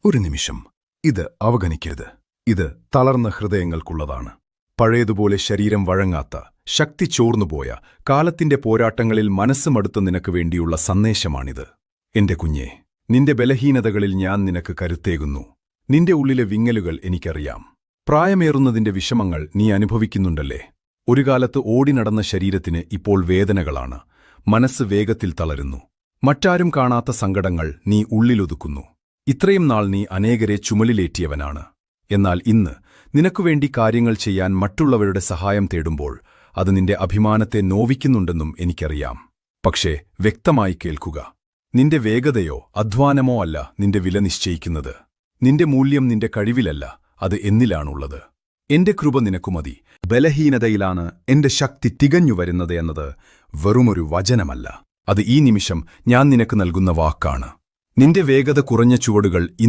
ഒരു നിമിഷം. ഇത് അവഗണിക്കരുത്. ഇത് തളർന്ന ഹൃദയങ്ങൾക്കുള്ളതാണ്. പഴയതുപോലെ ശരീരം വഴങ്ങാത്ത, ശക്തി ചോർന്നുപോയ, കാലത്തിന്റെ പോരാട്ടങ്ങളിൽ മനസ്സ് മടുത്ത നിനക്ക് വേണ്ടിയുള്ള സന്ദേശമാണിത്. എന്റെ കുഞ്ഞേ, നിന്റെ ബലഹീനതകളിൽ ഞാൻ നിനക്ക് കരുത്തേകുന്നു. നിന്റെ ഉള്ളിലെ വിങ്ങലുകൾ എനിക്കറിയാം. പ്രായമേറുന്നതിന്റെ വിഷമങ്ങൾ നീ അനുഭവിക്കുന്നുണ്ടല്ലേ? ഒരു കാലത്ത് ഓടി നടന്ന ശരീരത്തിന് ഇപ്പോൾ വേദനകളാണ്. മനസ്സ് വേഗത്തിൽ തളരുന്നു. മറ്റാരും കാണാത്ത സങ്കടങ്ങൾ നീ ഉള്ളിലൊതുക്കുന്നു. ഇത്രയും നാൾ നീ അനേകരെ ചുമലിലേറ്റിയവനാണ്. എന്നാൽ ഇന്ന് നിനക്കുവേണ്ടി കാര്യങ്ങൾ ചെയ്യാൻ മറ്റുള്ളവരുടെ സഹായം തേടുമ്പോൾ അത് നിന്റെ അഭിമാനത്തെ നോവിക്കുന്നുണ്ടെന്നും എനിക്കറിയാം. പക്ഷേ വ്യക്തമായി കേൾക്കുക. നിന്റെ വേഗതയോ അധ്വാനമോ അല്ല നിന്റെ വില നിശ്ചയിക്കുന്നത്. നിന്റെ മൂല്യം നിന്റെ കഴിവിലല്ല, അത് എന്നിലാണുള്ളത്. എന്റെ കൃപ നിനക്കുമതി. ബലഹീനതയിലാണ് എന്റെ ശക്തി തികഞ്ഞുവരുന്നത് എന്നത് വെറുമൊരു വചനമല്ല. അത് ഈ നിമിഷം ഞാൻ നിനക്ക് നൽകുന്ന വാക്കാണ്. നിന്റെ വേഗത കുറഞ്ഞ ചുവടുകൾ ഇന്ന്